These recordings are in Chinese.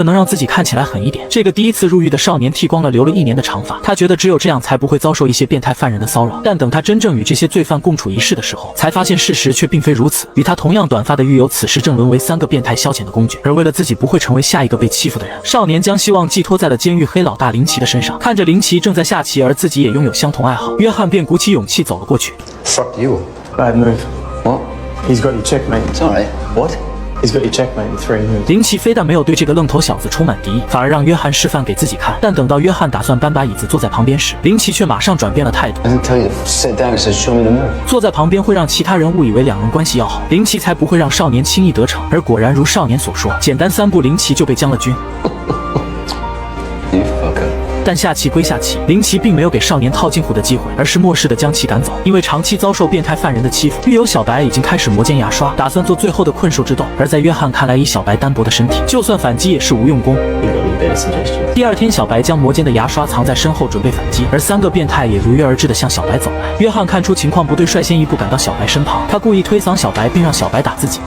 能让自己看起来狠一点。这个第一次入狱的少年剃光了留了1年的长发，他觉得只有这样才不会遭受一些变态犯人的骚扰。但等他真正与这些罪犯共处一室的时候，才发现事实却并非如此。与他同样短发的狱友此时正沦为3个变态消遣的工具，而为了自己不会成为下一个被欺负的人，少年将希望寄托在了监狱黑老大林奇的身上。看着林奇正在下棋，而自己也拥有相同爱好，约翰便鼓起勇气走了过去。Fuck you. Bad move. What? He's got you checkmate. It's alright. What? He's got you checkmate in 3 moves. 林奇非但没有对这个愣头小子充满敌意，反而让约翰示范给自己看。但等到约翰打算搬把椅子坐在旁边时，林奇却马上转变了态度。I didn't tell you to sit down. It says show me the move. 坐在旁边会让其他人误以为两人关系要好，林奇才不会让少年轻易得逞。而果然如少年所说，简单3步林奇就被将了军。You fucker. 但下棋归下棋，林奇并没有给少年套近乎的机会，而是漠视地将其赶走。因为长期遭受变态犯人的欺负，狱友小白已经开始磨尖牙刷，打算做最后的困兽之斗。而在约翰看来，以小白单薄的身体，就算反击也是无用功。第2天，小白将磨尖的牙刷藏在身后，准备反击，而3个变态也如约而至地向小白走来。约翰看出情况不对，率先一步赶到小白身旁，他故意推搡小白，并让小白打自己。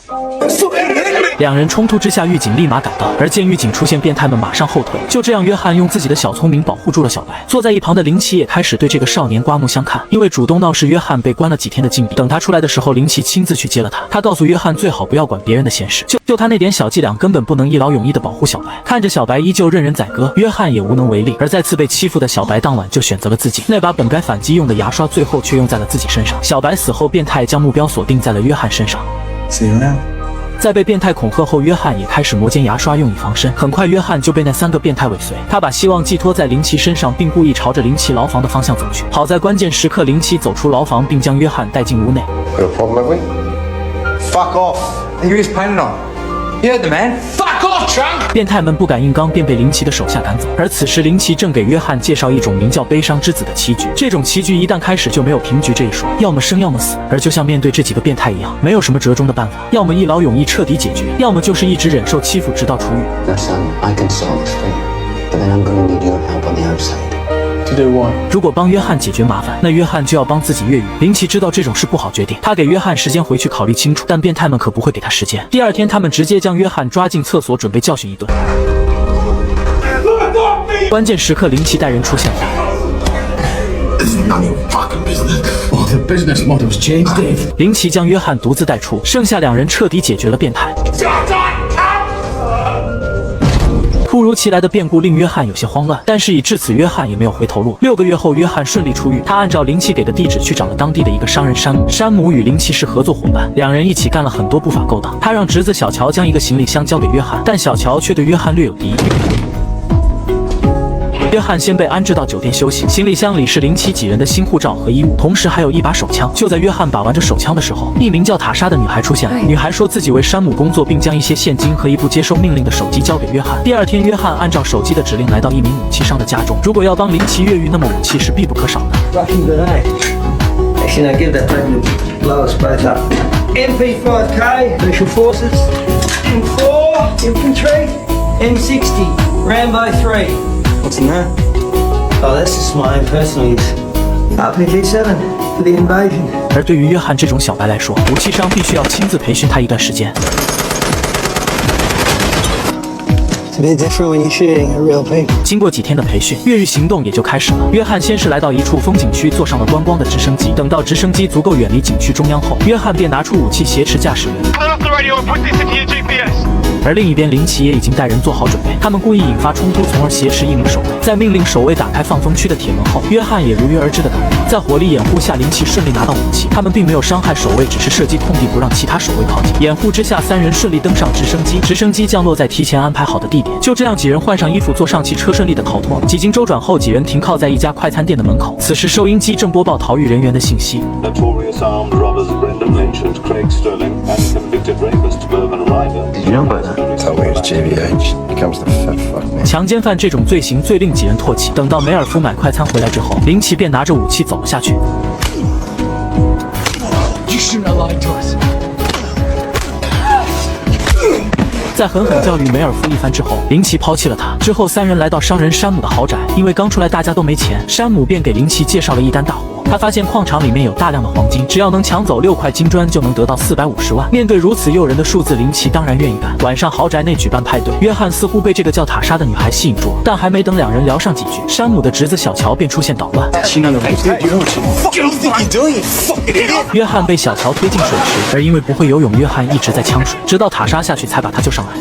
两人冲突之下，狱警立马赶到，而见狱警出现，变态们马上后退。就这样，约翰用自己的小聪明保护住了小白。坐在一旁的林奇也开始对这个少年刮目相看，因为主动闹事，约翰被关了几天的禁闭。等他出来的时候，林奇亲自去接了他。他告诉约翰，最好不要管别人的闲事，就他那点小伎俩，根本不能一劳永逸地保护小白。看着小白依旧任人宰割，约翰也无能为力。而再次被欺负的小白当晚就选择了自己，那把本该反击用的牙刷，最后却用在了自己身上。小白死后，变态将目标锁定在了约翰身上。See you around. 在被变态恐吓后，约翰也开始磨尖牙刷用以防身。很快，约翰就被那3个变态尾随。他把希望寄托在林奇身上，并故意朝着林奇牢房的方向走去。好在关键时刻，林奇走出牢房，并将约翰带进屋内。Got a problem, have we? Fuck off. Who is planning on? You heard the man. Fuck off, Trunk! 变态们不敢硬刚，便被林奇的手下赶走。而此时，林奇正给约翰介绍一种名叫悲伤之子的棋局。这种棋局一旦开始，就没有平局这一说，要么生，要么死。而就像面对这几个变态一样，没有什么折中的办法，要么一劳永逸彻底解决，要么就是一直忍受欺负直到出狱。 Now, son, I can solve this for you, but then I'm gonna need your help on the outside. To do what? 如果帮约翰解决麻烦，那约翰就要帮自己越狱。林奇知道这种事不好决定，他给约翰时间回去考虑清楚，但变态们可不会给他时间。第2天，他们直接将约翰抓进厕所，准备教训一顿。关键时刻，林奇带人出现了。 This is none of your fucking business. Oh, the business model's changed, Dave. 林奇将约翰独自带出，剩下2人彻底解决了变态。突如其来的变故令约翰有些慌乱，但是已至此，约翰也没有回头路。6个月后，约翰顺利出狱。他按照林奇给的地址去找了当地的一个商人山姆。山姆与林奇是合作伙伴，两人一起干了很多不法勾当。他让侄子小乔将一个行李箱交给约翰，但小乔却对约翰略有敌意。 约翰先被安置到酒店休息，行李箱里是林奇几人的新护照和衣物，同时还有一把手枪。就在约翰把玩着手枪的时候，一名叫塔莎的女孩出现了。女孩说自己为山姆工作，并将一些现金和一部接受命令的手机交给约翰。第2天，约翰按照手机的指令来到一名武器商的家中。如果要帮林奇越狱，那么武器是必不可少的。 Russian grenade. Actually, now give that pregnant blow us both up. MP5K, Special Forces. M4, Infantry. M60, Rambo 3. What's in that? Oh, that's just my own personal use. RPG-7 for the invasion. 而对于约翰这种小白来说，武器商必须要亲自培训他一段时间。 It's a bit different when you're shooting at real people. 经过几天的培训，越狱行动也就开始了。约翰先是来到一处风景区，坐上了观光的直升机。等到直升机足够远离景区中央后，约翰便拿出武器挟持驾驶员。 而另一边，林奇也已经带人做好准备，他们故意引发冲突，从而挟持一名守卫。在命令守卫打开放风区的铁门后，约翰也如约而至的赶到，在火力掩护下，林奇顺利拿到武器。他们并没有伤害守卫，只是设计空地不让其他守卫靠近。掩护之下，3人顺利登上直升机，直升机降落在提前安排好的地点。就这样，几人换上衣服，坐上汽车，顺利的逃脱。几经周转后，几人停靠在一家快餐店的门口。此时，收音机正播报逃狱人员的信息。 Notorious armed robbers Brendan Lynch and Craig Sterling and convicted rapist Mervyn Ryder. Did you know about that? Tell me it's GBH. He comes to fat fuck me. 强奸犯这种罪行最令几人唾弃。等到梅尔夫买快餐回来之后，林奇便拿着武器走了下去。 You shouldn't have lied to us. 在狠狠教育梅尔夫一番之后，林奇抛弃了他。之后，3人来到商人山姆的豪宅，因为刚出来大家都没钱，山姆便给林奇介绍了一单大活。他发现矿场里面有大量的黄金，只要能抢走6块金砖，就能得到450万。面对如此诱人的数字，林奇当然愿意干。晚上豪宅内举办派对，约翰似乎被这个叫塔莎的女孩吸引住，但还没等两人聊上几句，山姆的侄子小乔便出现捣乱。约翰被小乔推进水池，而因为不会游泳，约翰一直在呛水，直到塔莎下去才把他救上来。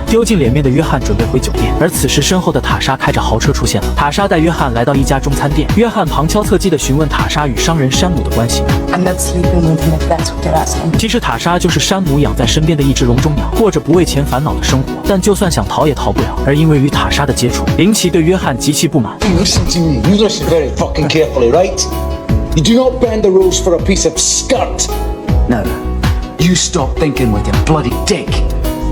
丢尽脸面的约翰准备回酒店，而此时身后的塔莎开着豪车出现了。塔莎带约翰来到一家中餐店，约翰旁敲侧击地询问塔莎与商人山姆的关系。其实塔莎就是山姆养在身边的一只笼中鸟，过着不为钱烦恼的生活，但就算想逃也逃不了。而因为与塔莎的接触，林奇对约翰极其不满。Listen to me. You listen very fucking carefully, right? You do not bend the rules for a piece of skirt. No. You stop thinking with your bloody dick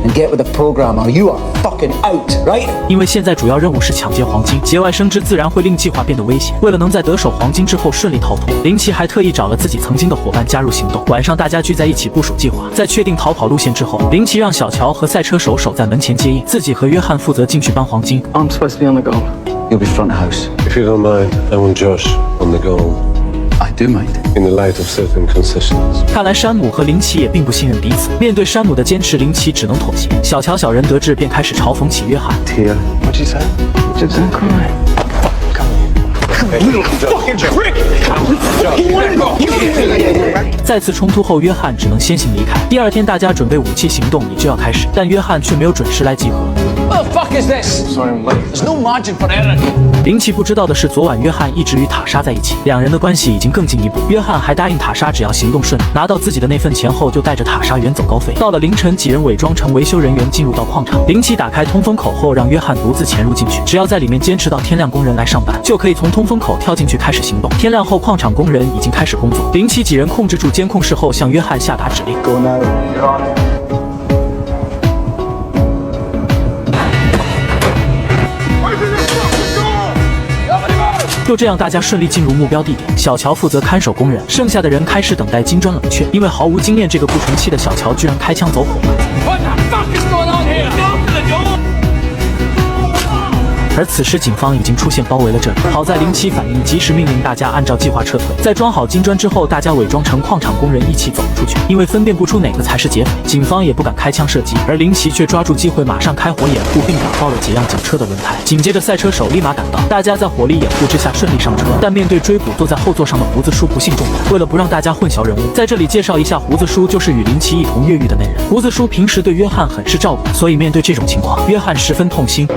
and get with the program or you are fucking out, right? 因为现在主要任务是抢劫黄金，节外生枝自然会令计划变得危险。为了能在得手黄金之后顺利逃脱，林奇还特意找了自己曾经的伙伴加入行动。晚上大家聚在一起部署计划，在确定逃跑路线之后，林奇让小乔和赛车手守在门前接应，自己和约翰负责进去搬黄金。I'm supposed to be on the goal. You'll be front of house. If you don't mind, I want Josh on the goal. I do, mate. In the light of certain concessions. 看来山姆和林奇也并不信任彼此。面对山姆的坚持，林奇只能妥协。小乔小人得志，便开始嘲讽起约翰。Tia, what'd you say? Just don't cry. Josh. 再次冲突后，约翰只能先行离开。第二天，大家准备武器行动也就要开始，但约翰却没有准时来集合。What the fuck is this? Sorry, I'm late. There's no margin for error. 林奇不知道的是，昨晚约翰一直与塔莎在一起，两人的关系已经更进一步。约翰还答应塔莎，只要行动顺利，拿到自己的那份钱后，就带着塔莎远走高飞。到了凌晨，几人伪装成维修人员进入到矿场。林奇打开通风口后，让约翰独自潜入进去，只要在里面坚持到天亮，工人来上班，就可以从通风口跳进去开始行动。天亮后，矿场工人已经开始工作。林奇几人控制住监控室后，向约翰下达指令。Go now. 就这样，大家顺利进入目标地点。小乔负责看守工人，剩下的人开始等待金砖冷却。因为毫无经验，这个不成器的小乔居然开枪走火了。What the fuck is going on here? Open the door! 而此时警方已经出现，包围了这里。好在林奇反应及时，命令大家按照计划撤退。在装好金砖之后，大家伪装成矿场工人一起走了出去。因为分辨不出哪个才是劫匪，警方也不敢开枪射击。而林奇却抓住机会，马上开火掩护，并打爆了几辆警车的轮胎。紧接着，赛车手立马赶到，大家在火力掩护之下顺利上车。但面对追捕，坐在后座上的胡子叔不幸中弹。为了不让大家混淆人物，在这里介绍一下，胡子叔就是与林奇一同越狱的那人。胡子叔平时对约翰很是照顾，所以面对这种情况，约翰十分痛心。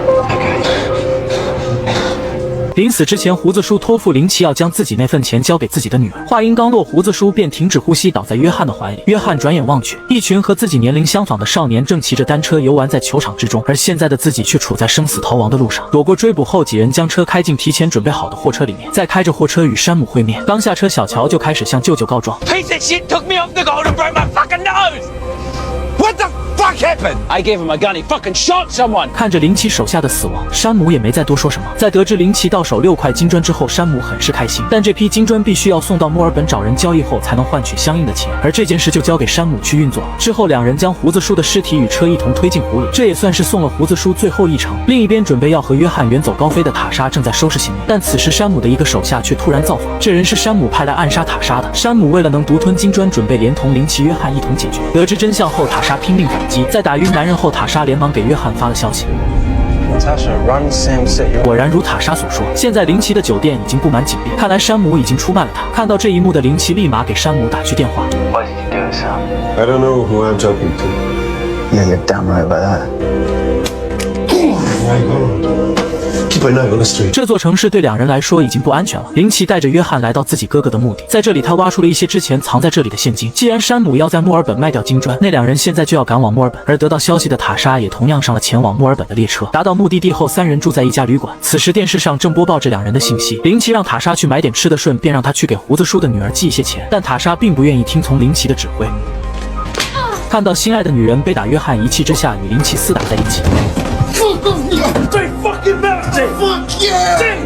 临死之前，胡子叔托付林奇要将自己那份钱交给自己的女儿。话音刚落，胡子叔便停止呼吸，倒在约翰的怀里。约翰转眼望去，一群和自己年龄相仿的少年正骑着单车游玩在球场之中，而现在的自己却处在生死逃亡的路上。躲过追捕后，几人将车开进提前准备好的货车里面，再开着货车与山姆会面。刚下车，小乔就开始向舅舅告状 Piece of shit took me off the goal and broke my fucking nose! What the fuck happened? I gave him a gun, he fucking shot someone! 看着林奇手下的死亡，山姆也没再多说什么。在得知林奇到手6块金砖之后，山姆很是开心，但这批金砖必须要送到墨尔本找人交易后才能换取相应的钱，而这件事就交给山姆去运作了。之后，两人将胡子叔的尸体与车一同推进湖里，这也算是送了胡子叔最后一程。另一边，准备要和约翰远走高飞的塔莎正在收拾行李，但此时山姆的一个手下却突然造访，这人是山姆派来暗杀塔莎的。山姆为了能独吞金砖，准备连同林奇、约翰一同解决。得知真相后，塔莎拼命反击，在打晕男人后，塔莎连忙给约翰发了消息。果然如塔莎所说，现在林奇的酒店已经布满警力，看来山姆已经出卖了他。看到这一幕的林奇立马给山姆打去电话。I don't know who I'm talking to. Yeah, you're damn right about that. Keep an eye on the street. 这座城市对两人来说已经不安全了。林奇带着约翰来到自己哥哥的墓地，在这里他挖出了一些之前藏在这里的现金。既然山姆要在墨尔本卖掉金砖，那两人现在就要赶往墨尔本。而得到消息的塔莎也同样上了前往墨尔本的列车。达到目的地后，三人住在一家旅馆。此时电视上正播报着两人的信息。林奇让塔莎去买点吃的，顺便让他去给胡子叔的女儿寄一些钱，但塔莎并不愿意听从林奇的指挥。看到心爱的女人被打，约翰一气之下与林奇厮打在一起。Say fucking mercy! Fuck yeah! Say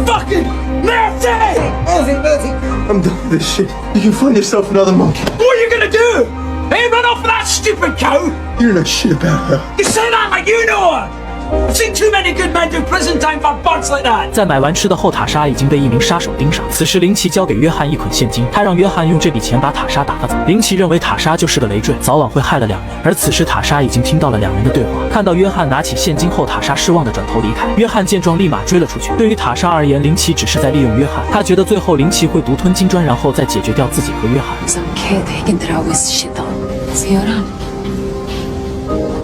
fucking mercy! I'm done with this shit. You can find yourself another monkey. What are you gonna do? Hey, run off with that stupid cow? You don't know shit about her. You say that like you know her! Seen too many good men do prison time for bunts like that. 在买完吃的后，塔莎已经被一名杀手盯上。此时林奇交给约翰一捆现金，他让约翰用这笔钱把塔莎打发走。林奇认为塔莎就是个累赘，早晚会害了两人。而此时塔莎已经听到了两人的对话，看到约翰拿起现金后，塔莎失望地转头离开。约翰见状立马追了出去。对于塔莎而言，林奇只是在利用约翰，他觉得最后林奇会独吞金砖，然后再解决掉自己和约翰。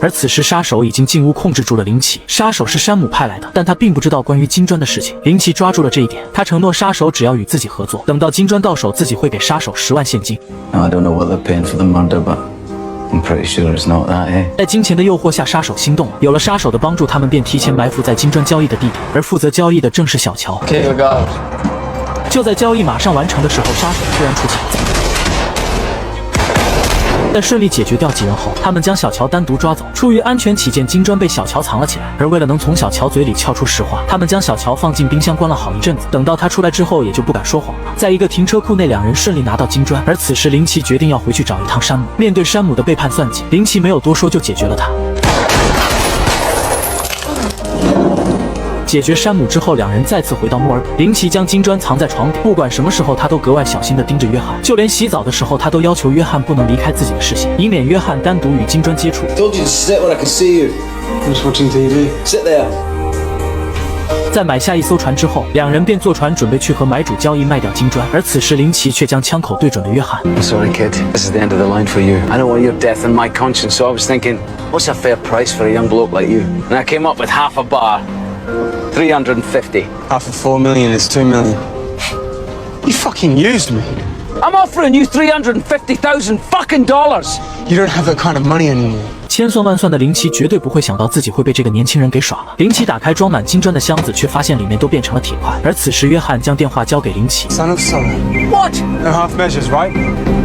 而此时杀手已经进屋控制住了林奇。杀手是山姆派来的，但他并不知道关于金砖的事情。林奇抓住了这一点，他承诺杀手只要与自己合作，等到金砖到手，自己会给杀手10万现金。 Now, I don't know what they're paying for the murder, but I'm pretty sure it's not that, eh? 在金钱的诱惑下，杀手心动了。有了杀手的帮助，他们便提前埋伏在金砖交易的地点，而负责交易的正是小乔。 Okay, we got it. 就在交易马上完成的时候，杀手突然出现。 在顺利解决掉几人后，他们将小乔单独抓走。出于安全起见，金砖被小乔藏了起来。而为了能从小乔嘴里撬出实话，他们将小乔放进冰箱关了好一阵子。等到他出来之后，也就不敢说谎了。在一个停车库内，两人顺利拿到金砖。而此时，林奇决定要回去找一趟山姆。面对山姆的背叛算计，林奇没有多说就解决了他。 解决山姆之后，两人再次回到墨尔本。林奇将金砖藏在床底，不管什么时候他都格外小心地盯着约翰，就连洗澡的时候，他都要求约翰不能离开自己的视线，以免约翰单独与金砖接触。 Told you to sit where I can see you. I'm just watching TV. Sit there. 在买下一艘船之后，两人便坐船准备去和买主交易卖掉金砖。而此时，林奇却将枪口对准了约翰。 I'm sorry, kid. This is the end of the line for you. I don't want your death on my conscience, so I was thinking, what's a fair price for a young bloke like you? And I came up with half a bar. 350. Half of 4 million is 2 million. You fucking used me. I'm offering you $350,000 fucking dollars. You don't have that kind of money anymore. 千算万算的林奇绝对不会想到自己会被这个年轻人给耍了。林奇打开装满金砖的箱子，却发现里面都变成了铁块。而此时，约翰将电话交给林奇。 Son of son. What? No half measures, right?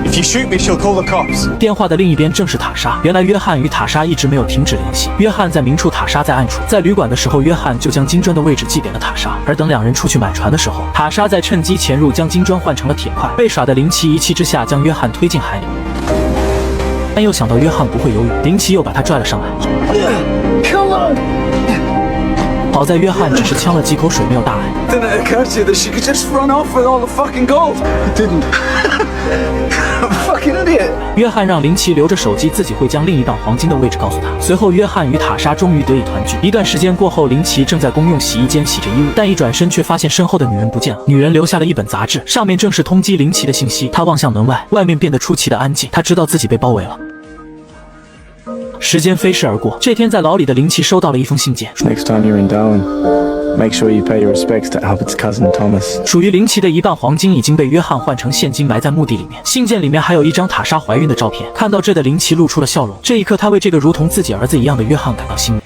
If you shoot me, she'll call the cops. 电话的另一边正是塔莎。原来约翰与塔莎一直没有停止联系。约翰在明处，塔莎在暗处。在旅馆的时候，约翰就将金砖的位置寄给了塔莎。而等两人出去买船的时候，塔莎在趁机潜入，将金砖换成了铁块。被耍的林奇一气之下将约翰推进海里。 但又想到约翰不会游泳，林奇又把他拽了上来。好在约翰只是呛了几口水，没有大碍。 Didn't it occur to you that she could just run off with all the fucking gold? I didn't. Fucking idiot. 约翰让林奇留着手机，自己会将另一档黄金的位置告诉他。随后，约翰与塔莎终于得以团聚。一段时间过后，林奇正在公用洗衣间洗着衣物，但一转身却发现身后的女人不见了。女人留下了一本杂志，上面正是通缉林奇的信息。他望向门外，外面变得出奇的安静。他知道自己被包围了。 时间飞逝而过，这天在牢里的林奇收到了一封信件。 Next time you're in Darwin, make sure you pay your respects to Albert's cousin Thomas. 属于林奇的1半黄金已经被约翰换成现金埋在墓地里面。信件里面还有一张塔莎怀孕的照片。看到这的林奇露出了笑容。这一刻，他为这个如同自己儿子一样的约翰感到欣慰。